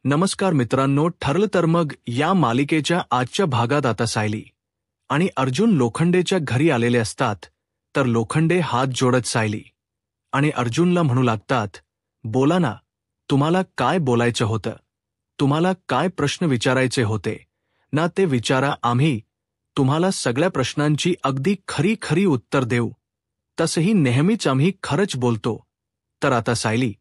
नमस्कार मित्रांनो, ठरलं तर मग या मालिकेच्या आजच्या भागात आता सायली आणि अर्जुन लोखंडेच्या घरी आलेले असतात. तर लोखंडे हात जोडत सायली आणि अर्जुनला म्हणू लागतात, बोला ना, तुम्हाला काय बोलायचं होतं? तुम्हाला काय प्रश्न विचारायचे होते ना, ते विचारा. आम्ही तुम्हाला सगळ्या प्रश्नांची अगदी खरी खरी उत्तर देऊ. तसंही नेहमीच आम्ही खरंच बोलतो. तर आता सायली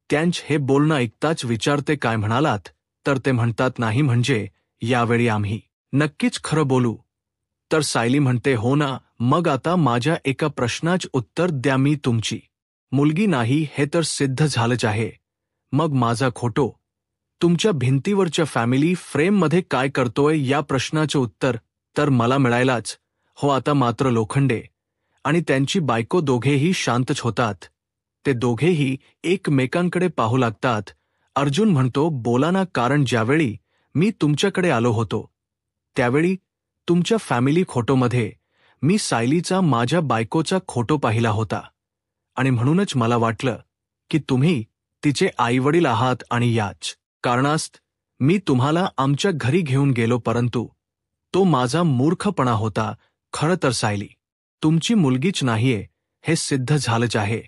त्यांच हे बोलणं ऐकताच विचारते, काय म्हणालात? तर ते म्हणतात, नाही म्हणजे यावेळी आम्ही नक्कीच खरं बोलू. तर सायली म्हणते, हो ना, मग आता माझ्या एका प्रश्नाचं उत्तर द्या. मी तुमची मुलगी नाही हे तर सिद्ध झालंच आहे. मग माझा फोटो तुमच्या भिंतीवरच्या फॅमिली फ्रेममध्ये काय करतोय या प्रश्नाचं उत्तर तर मला मिळायलाच. हो, आता मात्र लोखंडे आणि त्यांची बायको दोघेही शांतच होतात. ते दोघेही एकमेकांकडे पाहू लागतात. अर्जुन म्हणतो, बोला ना, कारण ज्यावेळी मी तुमच्याकडे आलो होतो त्यावेळी तुमच्या फॅमिली फोटोमध्ये मी सायलीचा, माझ्या बायकोचा फोटो पाहिला होता आणि म्हणूनच मला वाटलं की तुम्ही तिचे आईवडील आहात आणि याच कारणास्त मी तुम्हाला आमच्या घरी घेऊन गेलो, परंतु तो माझा मूर्खपणा होता. खरं तर सायली तुमची मुलगीच नाहीये हे सिद्ध झालंच आहे.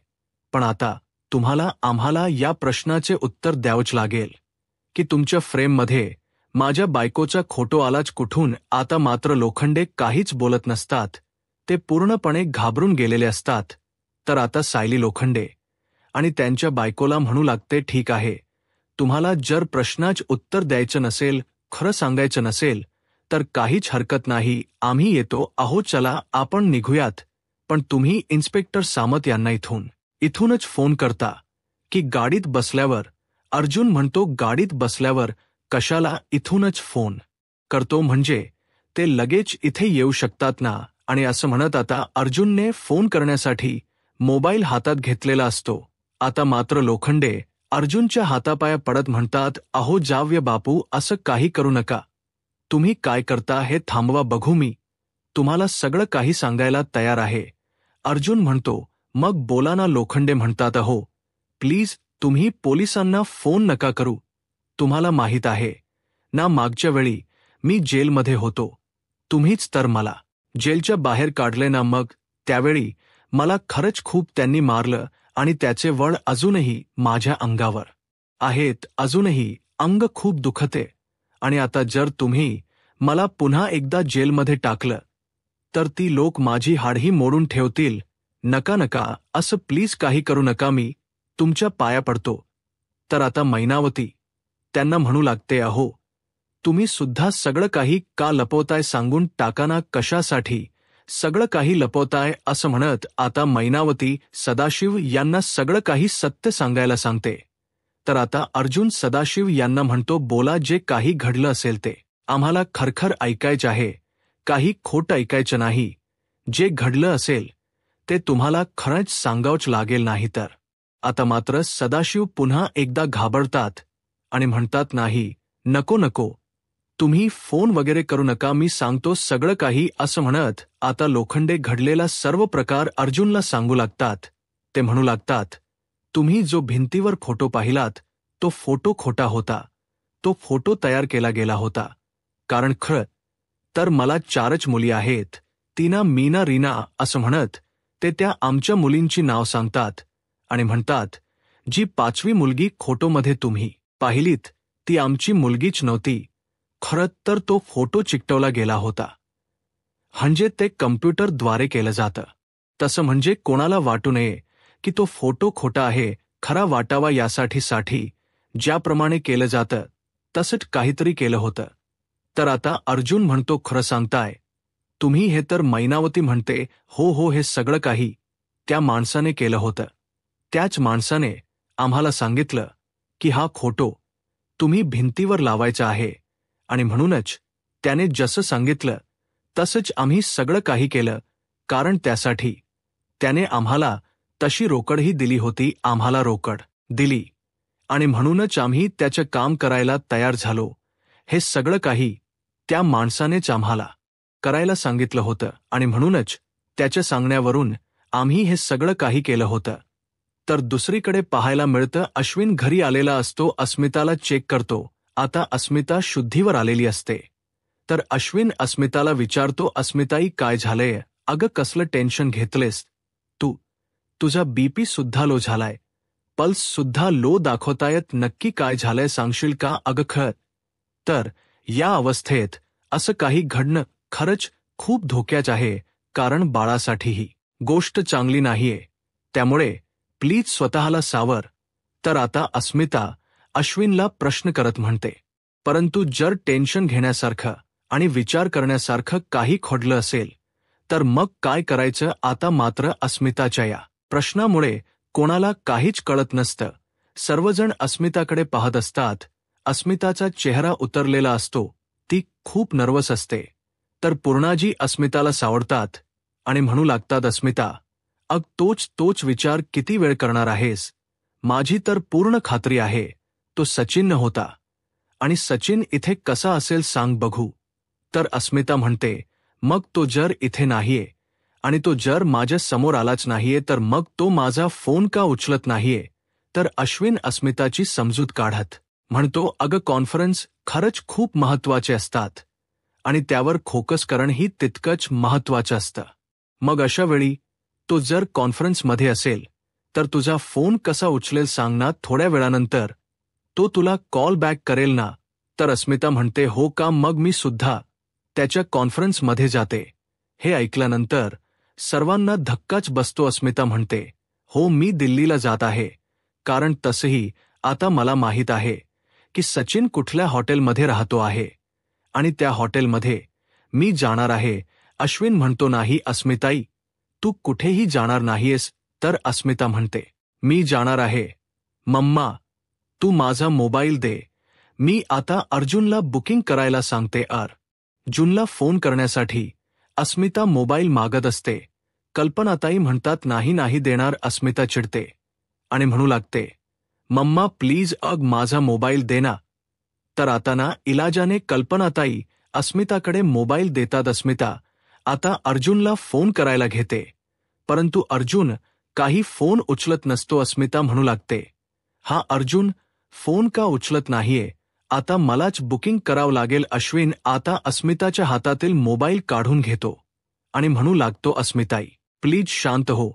पण आता तुम्हाला आम्हाला या प्रश्नाचे उत्तर द्यावंच लागेल की तुमच्या फ्रेममध्ये माझ्या बायकोचा फोटो आलाच कुठून? आता मात्र लोखंडे काहीच बोलत नसतात. ते पूर्णपणे घाबरून गेलेले असतात. तर आता सायली लोखंडे आणि त्यांच्या बायकोला म्हणू लागते, ठीक आहे, तुम्हाला जर प्रश्नाचं उत्तर द्यायचं नसेल, खरं सांगायचं नसेल, तर काहीच हरकत नाही, आम्ही येतो आहोत, चला आपण निघूयात. पण तुम्ही इन्स्पेक्टर सामत यांना इथूनच फोन करता की गाडीत बसल्यावर? अर्जुन म्हणतो, गाडीत बसल्यावर कशाला? इथूनच फोन करतो म्हणजे ते लगेच इथे येऊ शकतात ना. आणि असं म्हणत आता अर्जुनने फोन करण्यासाठी मोबाईल हातात घेतलेला असतो. आता मात्र लोखंडे अर्जुनच्या हातापाया पडत म्हणतात, अहो जावया बापू, असं काही करू नका. तुम्ही काय करता हे थांबवा बघू, मी तुम्हाला सगळं काही सांगायला तयार आहे. अर्जुन म्हणतो, मग बोला ना. लोखंडे म्हणतात, अहो प्लीज, तुम्ही पोलिसांना फोन नका करू. तुम्हाला माहीत आहे ना, मागच्या वेळी मी जेलमध्ये होतो, तुम्हीच तर मला जेलच्या बाहेर काढले ना. मग त्यावेळी मला खरंच खूप त्यांनी मारलं आणि त्याचे वळ अजूनही माझ्या अंगावर आहेत. अजूनही अंग खूप दुखते. आणि आता जर तुम्ही मला पुन्हा एकदा जेलमध्ये टाकलं तर ती लोक माझी हाडही मोडून ठेवतील. नका नका, असं प्लीज काही करू नका, मी तुमच्या पाया पडतो. तर आता मैनावती त्यांना म्हणू लागते, अहो तुम्ही सुद्धा सगळं काही का लपवताय? सांगून टाका ना, कशासाठी सगळं काही लपवताय? असं म्हणत आता मैनावती सदाशिव यांना सगळं काही सत्य सांगायला सांगते. तर आता अर्जुन सदाशिव यांना म्हणतो, बोला, जे काही घडलं असेल ते आम्हाला खरखर ऐकायचं आहे, काही खोटं ऐकायचं नाही. जे घडलं असेल ते तुम्हाला खरंच सांगावंच लागेल, नाही तर. आता मात्र सदाशिव पुन्हा एकदा घाबरतात आणि म्हणतात, नाही, नको नको, तुम्ही फोन वगैरे करू नका, मी सांगतो सगळं काही. असं म्हणत आता लोखंडे घडलेला सर्व प्रकार अर्जुनला सांगू लागतात. ते म्हणू लागतात, तुम्ही जो भिंतीवर फोटो पाहिलात तो फोटो खोटा होता. तो फोटो तयार केला गेला होता. कारण खरं तर मला 4च मुली आहेत, टीना, मीना, रीना. असं म्हणत ते त्या आमच्या मुलींची नाव सांगतात आणि म्हणतात, जी 5वी मुलगी फोटोमध्ये तुम्ही पाहिलीत ती आमची मुलगीच नव्हती. खरं तर तो फोटो चिकटवला गेला होता. म्हणजे ते कम्प्युटरद्वारे केलं जातं. तसं म्हणजे कोणाला वाटू नये की तो फोटो खोटा आहे. खरा वाटावा यासाठी ज्याप्रमाणे केलं जातं तसंच काहीतरी केलं होतं. तर आता अर्जुन म्हणतो, खरं सांगताय तुम्ही हे? तर मैनावती म्हणते, हो हो, हे सगळं काही त्या माणसाने केलं होतं. त्याच माणसाने आम्हाला सांगितलं की हा फोटो तुम्ही भिंतीवर लावायचा आहे आणि म्हणूनच त्याने जसं सांगितलं तसंच आम्ही सगळं काही केलं. कारण त्यासाठी त्याने आम्हाला तशी रोकडही दिली होती. आम्हाला रोकड दिली आणि म्हणूनच आम्ही त्याचं काम करायला तयार झालो. हे सगळं काही त्या माणसानेच आम्हाला करायला सांगितलं होतं आणि म्हणूनच त्याच्या सांगण्यावरून आम्ही हे सगळं काही केलं होतं. तर दुसरीकडे पाहायला मिळतं अश्विन घरी आलेला असतो, अस्मिताला चेक करतो. आता अस्मिता शुद्धीवर आलेली असते. तर अश्विन अस्मिताला विचारतो, अस्मिताई काय झालंय? अगं कसलं टेन्शन घेतलेस तू? तुझा बीपी सुद्धा लो झालाय, पल्स सुद्धा लो दाखवतायत, नक्की काय झालंय सांगशील का? अगं खरं तर या अवस्थेत असं काही घडणं खरंच खूप धोक्याचं आहे, कारण बाळासाठी ही गोष्ट चांगली नाहीये. त्यामुळे प्लीज स्वतःला सावर. तर आता अस्मिता अश्विनला प्रश्न करत म्हणते, परंतु जर टेन्शन घेण्यासारखं आणि विचार करण्यासारखं काही घडलं असेल तर मग काय करायचं? आता मात्र अस्मिताच्या या प्रश्नामुळे कोणाला काहीच कळत नसतं. सर्वजण अस्मिताकडे पाहत असतात. अस्मिताचा चेहरा उतरलेला असतो, ती खूप नर्वस असते. तर पूर्णाजी अस्मिताला सावरतात आणि म्हणू लागतात, अस्मिता अग तोच विचार किती वेळ करणार आहेस? माझी तर पूर्ण खात्री आहे तो सचिन होता, आणि सचिन इथे कसा असेल सांग बघू. तर अस्मिता म्हणते, मग तो जर इथे नाहीये आणि तो जर माझ्या समोर आलाच नाहीये तर मग तो माझा फोन का उचलत नाहीये? तर अश्विन अस्मिताची समजूत काढत म्हणतो, अगं कॉन्फरन्स खरंच खूप महत्वाचे असतात आणि त्यावर फोकस करणंही तितकंच महत्वाचं असतं. मग अशा वेळी तो जर कॉन्फरन्समध्ये असेल तर तुझा फोन कसा उचलेल सांग ना? थोड्या वेळानंतर तो तुला कॉल बॅक करेल ना? तर अस्मिता म्हणते, हो का? मग मी सुद्धा त्याच्या कॉन्फरन्समध्ये जाते. हे ऐकल्यानंतर सर्वांना धक्काच बसतो. अस्मिता म्हणते, हो मी दिल्लीला जात आहे, कारण तसंही आता मला माहीत आहे की सचिन कुठल्या हॉटेलमध्ये राहतो आहे आणि त्या हॉटेलमध्ये मी जाणार आहे. अश्विन म्हणतो, नाही अस्मिताई, तू कुठेही जाणार नाहीयेस. तर अस्मिता म्हणते, मी जाणार आहे. मम्मा तू माझा मोबाईल दे, मी आता अर्जुनला बुकिंग करायला सांगते. अर्जुनला फोन करण्यासाठी अस्मिता मोबाईल मागत असते. कल्पनाताई म्हणतात, नाही देणार. अस्मिता चिडते आणि म्हणू लागते, मम्मा प्लीज अग माझा मोबाईल दे ना. तर आता ना इलाजाने कल्पनाताई अस्मिताकडे मोबाईल देतात. अस्मिता आता अर्जुनला फोन करायला घेते, परंतु अर्जुन काही फोन उचलत नसतो. अस्मिता म्हणू लागते, हा अर्जुन फोन का उचलत नाहीये? आता मलाच बुकिंग करावं लागेल. अश्विन आता अस्मिताच्या हातातील मोबाईल काढून घेतो आणि म्हणू लागतो, अस्मिताई प्लीज शांत हो,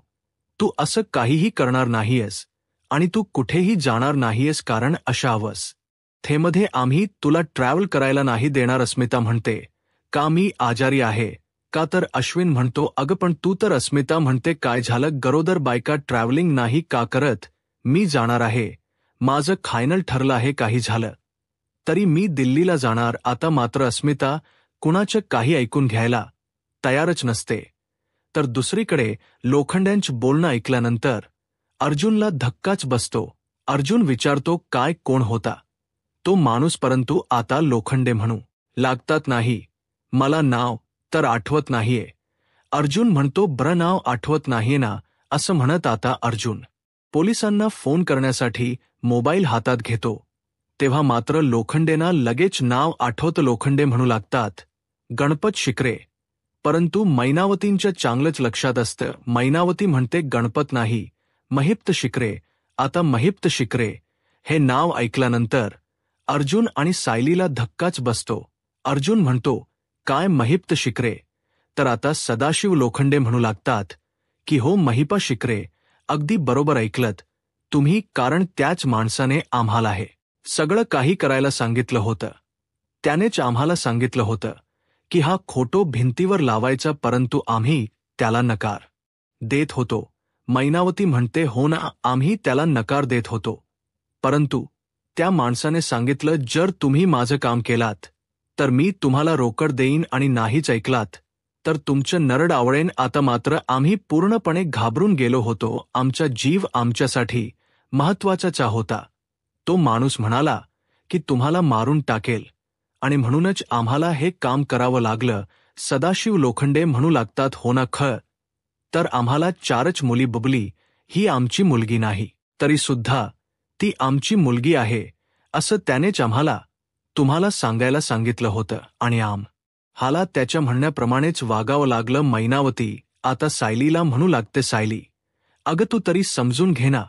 तू असं काहीही करणार नाहीयेस आणि तू कुठेही जाणार नाहीयेस, कारण अशा अवस्थेमध्ये आम्ही तुला ट्रॅव्हल करायला नाही देणार. अस्मिता म्हणते, का मी आजारी आहे का? तर अश्विन म्हणतो, अगं पण तू तर. अस्मिता म्हणते, काय झालं? गरोदर बायका ट्रॅव्हलिंग नाही का करत? मी जाणार आहे, माझं फायनल ठरलं आहे. काही झालं तरी मी दिल्लीला जाणार. आता मात्र अस्मिता कुणाचं काही ऐकून घ्यायला तयारच नसते. तर दुसरीकडे लोखंड्यांचं बोलणं ऐकल्यानंतर अर्जुनला धक्काच बसतो. अर्जुन विचारतो, काय कोण होता तो माणूस? परंतु आता लोखंडे म्हणू लागतात, नाही मला नाव तर आठवत नाहीये. अर्जुन म्हणतो, बरं नाव आठवत नाहीये ना? असं म्हणत आता अर्जुन पोलिसांना फोन करण्यासाठी मोबाईल हातात घेतो. तेव्हा मात्र लोखंडेंना लगेच नाव आठवतं. लोखंडे म्हणू लागतात, गणपत शिकरे. परंतु मैनावतींच्या चांगलंच लक्षात असतं. मैनावती म्हणते, गणपत नाही, महिप्त शिकरे. आता महिप्त शिकरे हे नाव ऐकल्यानंतर अर्जुन आणि सायलीला धक्काच बसतो. अर्जुन म्हणतो, काय महिप्त शिकरे? तर आता सदाशिव लोखंडे म्हणू लागतात की हो महिपा शिकरे, अगदी बरोबर ऐकलत तुम्ही, कारण त्याच माणसाने आम्हाला हे सगळं काही करायला सांगितलं होतं. त्यानेच आम्हाला सांगितलं होतं की हा फोटो भिंतीवर लावायचा, परंतु आम्ही त्याला नकार देत होतो. मैनावती म्हणते, हो ना, आम्ही त्याला नकार देत होतो, परंतु त्या माणसाने सांगितलं, जर तुम्ही माझं काम केलात तर मी तुम्हाला रोकड देईन, आणि नाहीच ऐकलात तर तुमचं नरड आवळेन. आता मात्र आम्ही पूर्णपणे घाबरून गेलो होतो. आमचा जीव आमच्यासाठी महत्वाचा होता. तो माणूस म्हणाला की तुम्हाला मारून टाकेल, आणि म्हणूनच आम्हाला हे काम करावं लागलं. सदाशिव लोखंडे म्हणू लागतात, हो ना खरं तर आम्हाला 4च मुली. बुबली ही आमची मुलगी नाही, तरी सुद्धा ती आमची मुलगी आहे असं त्यानेच आम्हाला तुम्हाला सांगायला सांगितलं होतं, आणि आम्हाला त्याच्या म्हणण्याप्रमाणेच वागावं लागलं. मैनावती आता सायलीला म्हणू लागते, सायली अगं तू तरी समजून घे ना,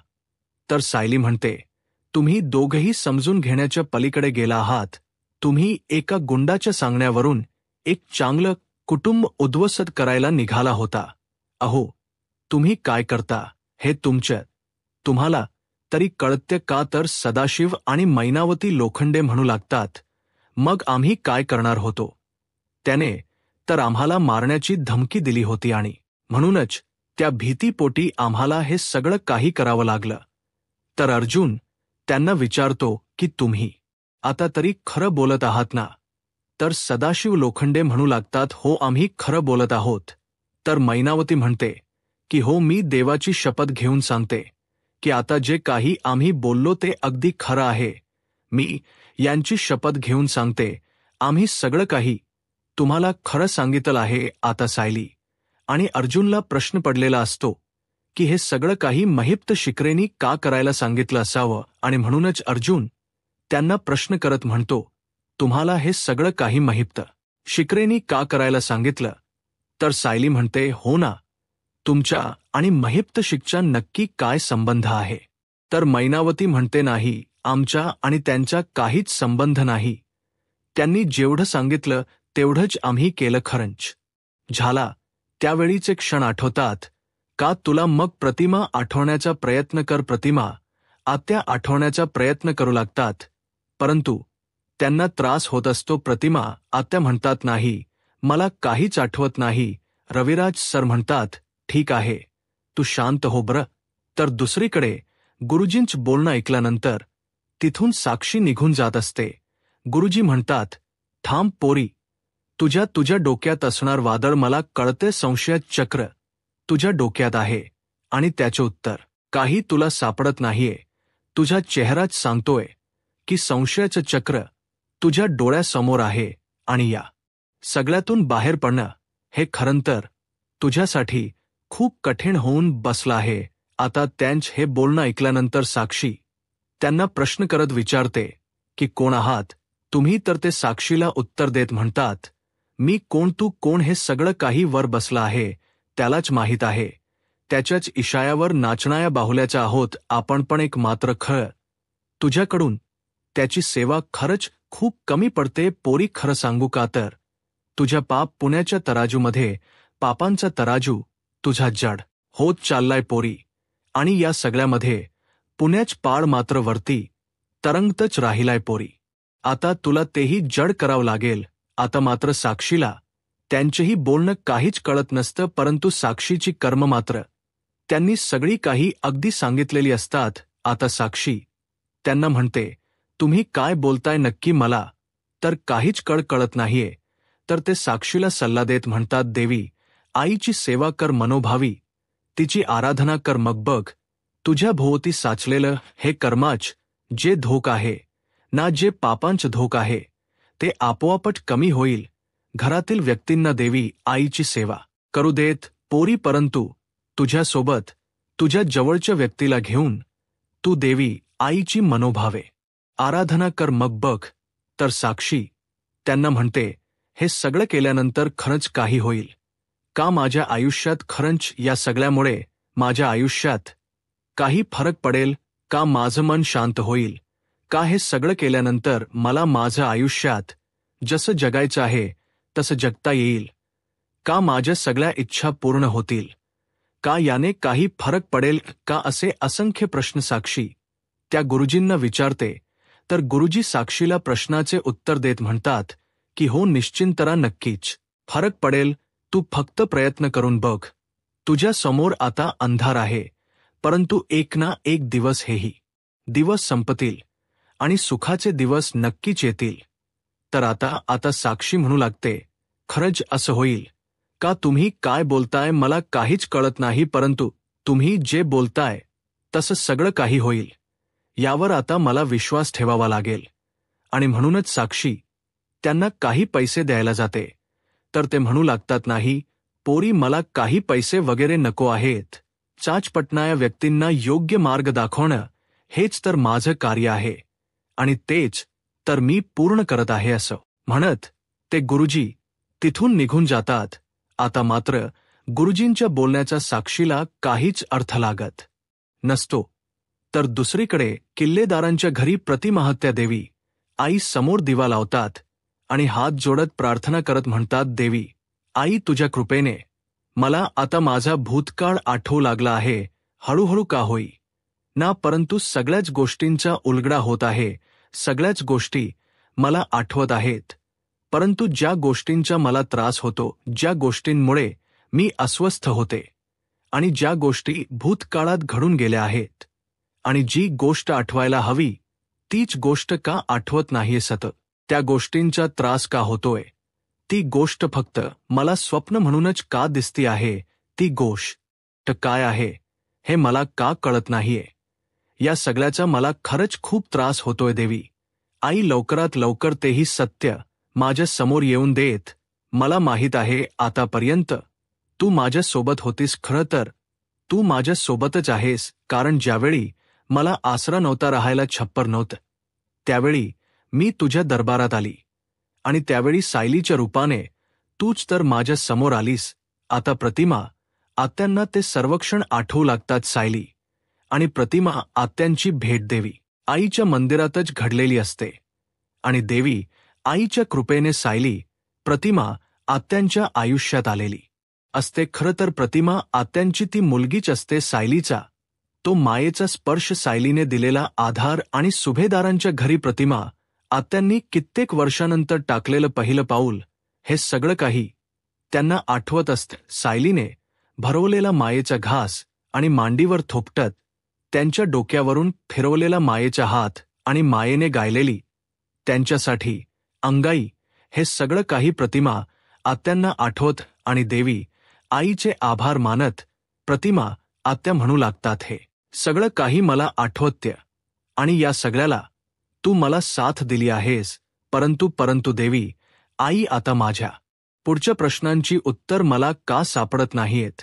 तर सायली म्हणते, तुम्ही दोघंही समजून घेण्याच्या पलीकडे गेला आहात. तुम्ही एका गुंडाच्या सांगण्यावरून एक चांगलं कुटुंब उद्ध्वस्त करायला निघाला होता. अहो, तुम्ही काय करता हे तुम्हाला तरी कळते का? तर सदाशिव आणि मैनावती लोखंडे म्हणू लागतात, मग आम्ही काय करणार होतो? त्याने तर आम्हाला मारण्याची धमकी दिली होती आणि म्हणूनच त्या भीतीपोटी आम्हाला हे सगळं काही करावं लागलं. तर अर्जुन त्यांना विचारतो की तुम्ही आता तरी खरं बोलत आहात ना? तर सदाशिव लोखंडे म्हणू लागतात, हो आम्ही खरं बोलत आहोत. तर मैनावती म्हणते की हो, मी देवाची शपथ घेऊन सांगते की आता जे काही आम्ही बोललो ते अगदी खरं आहे. मी यांची शपथ घेऊन सांगते, आम्ही सगळं काही तुम्हाला खरं सांगितलं आहे. आता सायली आणि अर्जुनला प्रश्न पडलेला असतो की हे सगळं काही महिप्त शिकरेनी का करायला सांगितलं असावं, आणि म्हणूनच अर्जुन त्यांना प्रश्न करत म्हणतो, तुम्हाला हे सगळं काही महिप्त शिकरेनी का करायला सांगितलं? तर सायली म्हणते, हो ना, तुमच्या आणि महिप्त शिकचा नक्की काय संबंध आहे? तर मैनावती म्हणते, नाही, आमच्या आणि त्यांचा काहीच संबंध नाही. त्यांनी जेवढं सांगितलं तेवढंच आम्ही केलं. खरंच झाला त्यावेळीचे क्षण आठवतात का तुला? मग प्रतिमा आठवण्याचा प्रयत्न कर. प्रतिमा आत्या आठवण्याचा प्रयत्न करू लागतात, परंतु त्यांना त्रास होत असतो. प्रतिमा आत्या म्हणतात, नाही, मला काहीच आठवत नाही. रविराज सर म्हणतात, ठीक आहे, तू शांत हो बरं. तर दुसरीकडे गुरुजींच बोलणं ऐकल्यानंतर तिथून साक्षी निघून जात असते. गुरुजी म्हणतात, थांब पोरी, तुझ्या डोक्यात असणार वादळ मला कळते. संशयात चक्र तुझ्या डोक्यात आहे आणि त्याचे उत्तर काही तुला सापडत नाहीये. तुझा चेहराच सांगतोय की संशयाचं चक्र तुझ्या डोळ्यासमोर आहे आणि या सगळ्यातून बाहेर पडणं हे खरंतर तुझ्यासाठी खूप कठीण होऊन बसलं आहे. आता त्यांच हे बोलणं ऐकल्यानंतर साक्षी त्यांना प्रश्न करत विचारते की कोण आहात तुम्ही? तर ते साक्षीला उत्तर देत म्हणतात, मी कोण, तू कोण? हे सगळं काही वर बसलं आहे त्यालाच माहीत आहे. त्याच्याच इशायावर नाचणाया बाहुल्याचा आहोत आपण. पण एक मात्र खरं, तुझ्याकडून त्याची सेवा खरंच खूप कमी पडते पोरी. खरं सांगू का तर तुझ्या पाप पुण्याच्या तराजूमध्ये पापांचा तराजू तुझा जड होत चाललाय पोरी, आणि या सगळ्यामध्ये पुण्याच पाड मात्र वरती तरंगतच राहिलाय पोरी. आता तुला तेही जड करावं लागेल. आता मात्र साक्षीला त्यांचेही बोलणं काहीच कळत नसतं, परंतु साक्षीची कर्म मात्र त्यांनी सगळी काही अगदी सांगितलेली असतात. आता साक्षी त्यांना म्हणते, तुम्ही काय बोलताय नक्की? मला तर काहीच कळत नाहीये. तर ते साक्षीला सल्ला देत म्हणतात, देवी आईची सेवा कर मनोभावी, तिची आराधना कर. मग बघ, तुझ्या भोवती साचलेलं हे कर्माच जे धोक आहे ना, जे पापांच धोक आहे, ते आपोआपच कमी होईल. घरातील व्यक्तींना देवी आईची सेवा करू देत पोरी, परंतु तुझ्यासोबत तुझ्या जवळच्या व्यक्तीला घेऊन तू देवी आईची मनोभावे आराधना कर. मग बघ. तर साक्षी त्यांना म्हणते, हे सगळं केल्यानंतर खरंच काही होईल का माझ्या आयुष्यात? खरंच या सगळ्यामुळे माझ्या आयुष्यात काही फरक पडेल का? माझं मन शांत होईल का? हे सगळं केल्यानंतर मला माझं आयुष्यात जसं जगायचं आहे तसं जगता येईल का? माझ्या सगळ्या इच्छा पूर्ण होतील का? याने काही फरक पडेल का? असे असंख्य प्रश्न साक्षी त्या गुरुजींना विचारते. तर गुरुजी साक्षीला प्रश्नाचे उत्तर देत म्हणतात की हो, निश्चिंतरा, नक्कीच फरक पडेल. तू फक्त प्रयत्न करून बघ. तुझ्या समोर आता अंधार आहे, परंतु एक ना एक दिवस हेही दिवस संपतील आणि सुखाचे दिवस नक्कीच येतील. तर आता साक्षी म्हणू लागते, खरंच असं होईल का? तुम्ही काय बोलताय मला काहीच कळत नाही, परंतु तुम्ही जे बोलताय तसं सगळं काही होईल यावर आता मला विश्वास ठेवावा लागेल. आणि म्हणूनच साक्षी त्यांना काही पैसे द्यायला जाते. तर ते म्हणू लागतात, नाही पोरी, मला काही पैसे वगैरे नको आहेत. चाचपटणाऱ्या व्यक्तींना योग्य मार्ग दाखवणं हेच तर माझं कार्य आहे आणि तेच तर मी पूर्ण करत आहे. असं म्हणत ते गुरुजी तिथून निघून जातात. आता मात्र गुरुजींच्या बोलण्याचा साक्षीला काहीच अर्थ लागत नसतो. तर दुसरीकडे किल्लेदारांच्या घरी प्रतिमाहत्या देवी आई समोर दिवा लावतात आणि हात जोडत प्रार्थना करत म्हणतात, देवी आई, तुझ्या कृपेने मला आता माझा भूतकाळ आठवू लागला आहे, हळूहळू का होई ना, परंतु सगळ्याच गोष्टींचा उलगडा होत आहे, सगळ्याच गोष्टी मला आठवत आहेत. परंतु ज्या गोष्टींचा मला त्रास होतो, ज्या गोष्टींमुळे मी अस्वस्थ होते आणि ज्या गोष्टी भूतकाळात घडून गेल्या आहेत आणि जी गोष्ट आठवायला हवी तीच गोष्ट का आठवत नाहीये सतत, त्या गोष्टींचा त्रास का होतोय, ती गोष्ट फक्त मला स्वप्न म्हणूनच का दिसती आहे, ती गोष्ट काय आहे हे मला का कळत नाहीये, या सगळ्याचा मला खरंच खूप त्रास होतोय देवी आई, लवकरात लवकर तेही सत्य माझ्या समोर येऊन देत. मला माहीत आहे आतापर्यंत तू माझ्या सोबत होतीस, खरं तर तू माझ्या सोबतच आहेस, कारण ज्यावेळी मला आसरा नव्हता, राहायला छप्पर नव्हतं, त्यावेळी मी तुझ्या दरबारात आली आणि त्यावेळी सायलीच्या रूपाने तूच तर माझ्या समोर आलीस. आता प्रतिमा आत्यांना ते सर्वक्षण आठवू लागतात. सायली आणि प्रतिमा आत्यांची भेट देवी आईच्या मंदिरातच घडलेली असते आणि देवी आईच्या कृपेने सायली प्रतिमा आत्यांच्या आयुष्यात आलेली असते. खरं तर प्रतिमा आत्यांची ती मुलगीच असते. सायलीचा तो मायेचा स्पर्श, सायलीने दिलेला आधार आणि सुभेदारांच्या घरी प्रतिमा आत्यांनी कित्येक वर्षानंतर टाकलेलं पहिलं पाऊल, हे सगळं काही त्यांना आठवत असतं. सायलीने भरवलेला मायेचा घास आणि मांडीवर थोपटत त्यांच्या डोक्यावरून फिरवलेला मायेचा हात आणि मायेने गायलेली त्यांच्यासाठी अंगाई, हे सगळं काही प्रतिमा आत्यांना आठवत आणि देवी आईचे आभार मानत प्रतिमा आत्या म्हणू लागतात, हे सगळं काही मला आठवत्य आणि या सगळ्याला तू मला साथ दिली आहेस. परंतु देवी आई, आता माझ्या पुढच्या प्रश्नांची उत्तर मला का सापडत नाहीयेत.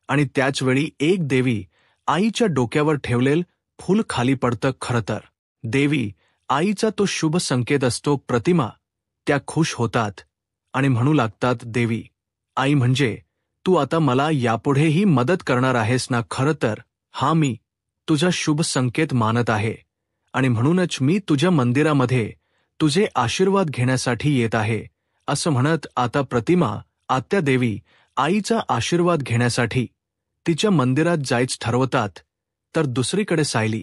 आणि त्याचवेळी एक देवी आईच्या डोक्यावर ठेवलेल फूल खाली पडतं. खरं तर देवी आईचा तो शुभ संकेत असतो. प्रतिमा त्या खुश होतात आणि म्हणू लागतात, देवी आई, म्हणजे तू आता मला यापुढेही मदत करणार आहेस ना. खरं तर हा मी तुझा शुभ संकेत मानत आहे आणि म्हणूनच मी तुझ्या मंदिरामध्ये तुझे आशीर्वाद घेण्यासाठी येत आहे, असं म्हणत आता प्रतिमा आत्या देवी आईचा आशीर्वाद घेण्यासाठी तिच्या मंदिरात जायचं ठरवतात. तर दुसरीकडे सायली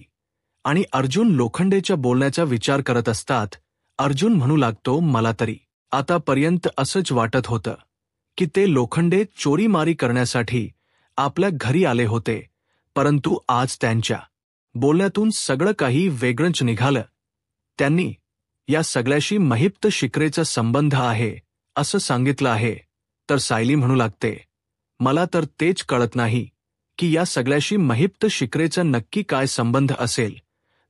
आणि अर्जुन लोखंडेच्या बोलण्याचा विचार करत असतात. अर्जुन म्हणू लागतो, मला तरी आतापर्यंत असंच वाटत होतं की ते लोखंडे चोरीमारी करण्यासाठी आपल्या घरी आले होते, परंतु आज त्यांच्या बोलण्यातून सगळं काही वेगळंच निघालं. त्यांनी या सगळ्याशी महिप्त शिकरेचा संबंध आहे असं सांगितलं आहे. तर सायली म्हणू लागते, मला तर तेच कळत नाही की या सगळ्याशी महिप्त शिकरेचा नक्की काय संबंध असेल.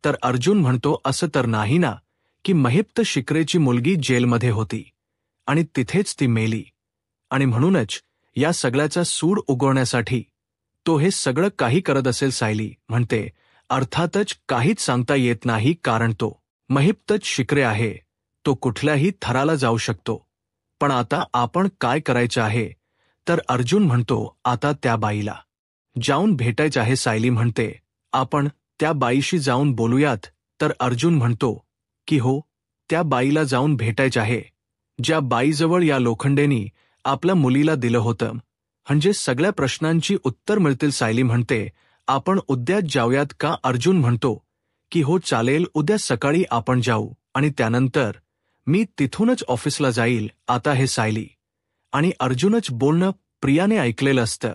तर अर्जुन म्हणतो, असं तर नाही ना की महिप्त शिकरेची मुलगी जेलमध्ये होती आणि तिथेच ती मेली आणि म्हणूनच या सगळ्याचा सूड उगवण्यासाठी तो हे सगळं काही करत असेल. सायली म्हणते, अर्थातच काहीच सांगता येत नाही, कारण तो महिप्तच शिकरे आहे, तो कुठल्याही थराला जाऊ शकतो. पण आता आपण काय करायचं आहे. तर अर्जुन म्हणतो, आता त्या बाईला जाऊन भेटायचं आहे. सायली म्हणते, आपण त्या बाईशी जाऊन बोलूयात. तर अर्जुन म्हणतो की हो, त्या बाईला जाऊन भेटायचं आहे, ज्या बाईजवळ या लोखंडेनी आपल्या मुलीला दिलं होतं, म्हणजे सगळ्या प्रश्नांची उत्तर मिळतील. सायली म्हणते, आपण उद्याच जाऊयात का. अर्जुन म्हणतो की हो चालेल, उद्या सकाळी आपण जाऊ आणि त्यानंतर मी तिथूनच ऑफिसला जाईल. आता हे सायली आणि अर्जुनच बोलणं प्रियाने ऐकलेलं असतं.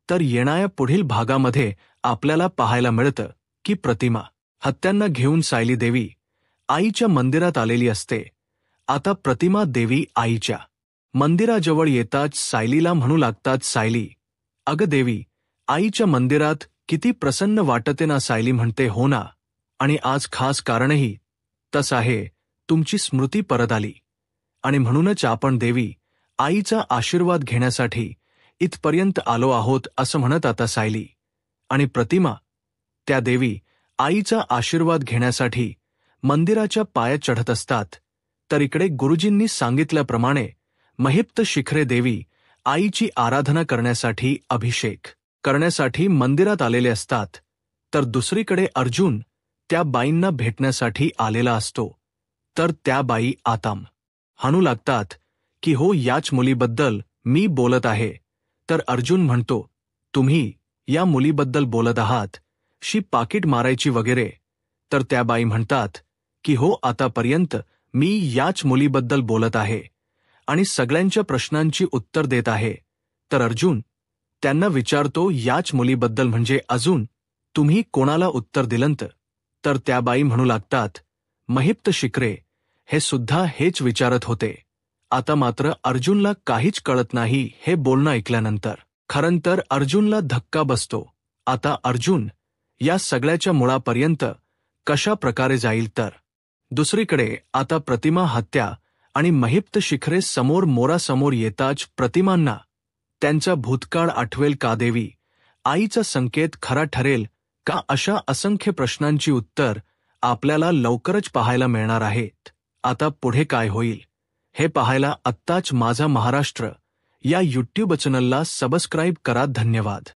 तर येणाऱ्या पुढील भागामध्ये आपल्याला पाहायला मिळतं की प्रतिमा हत्यांना घेऊन सायली देवी आईच्या मंदिरात आलेली असते. आता प्रतिमा देवी आईच्या मंदिराजवळ येताच सायलीला म्हणू लागतात, सायली, अगं देवी आईच्या मंदिरात किती प्रसन्न वाटते ना. सायली म्हणते, हो ना, आणि आज खास कारणही तसं आहे, तुमची स्मृती परत आली आणि म्हणूनच आपण देवी आईचा आशीर्वाद घेण्यासाठी इथपर्यंत आलो आहोत, असं म्हणत आता सायली आणि प्रतिमा त्या देवी आईचा आशीर्वाद घेण्यासाठी मंदिराच्या पायात चढत असतात. तर इकडे गुरुजींनी सांगितल्याप्रमाणे महिप्त शिखरे देवी आईची आराधना करण्यासाठी, अभिषेक करण्यासाठी मंदिरात आलेले असतात. तर दुसरीकडे अर्जुन त्या बाईंना भेटण्यासाठी आलेला असतो. तर त्या बाई आताम हाणू लागतात की हो, याच मुलीबद्दल मी बोलत आहे. तर अर्जुन म्हणतो, तुम्ही या मुलीबद्दल बोलत आहात, शी पाकीट मारायची वगैरे. तर त्या बाई म्हणतात की हो, आतापर्यंत मी याच मुलीबद्दल बोलत आहे आणि सगळ्यांच्या प्रश्नांची उत्तर देत आहे. तर अर्जुन त्यांना विचारतो, याच मुलीबद्दल म्हणजे अजून तुम्ही कोणाला उत्तर दिलंत? तर त्या बाई म्हणू लागतात, महिप्त शिखरे हे सुद्धा हेच विचारत होते. आता मात्र अर्जुनला काहीच कळत नाही हे बोलणं ऐकल्यानंतर. खरं तर अर्जुनला धक्का बसतो. आता अर्जुन या सगळ्याच्या मुळापर्यंत कशा प्रकारे जाईल? तर दुसरीकडे आता प्रतिमा हत्या आणि महिप्त शिखरे समोर मोरासमोर येताच प्रतिमांना त्यांचा भूतकाळ आठवेल का? देवी आईचा संकेत खरा ठरेल का? अशा असंख्य प्रश्नांची उत्तर आपल्याला लवकरच पाहायला मिळणार आहेत. आता पुढे काय होईल हे पाहायला आत्ताच माझा महाराष्ट्र या यूट्यूब चॅनलला सबस्क्राईब करा. धन्यवाद.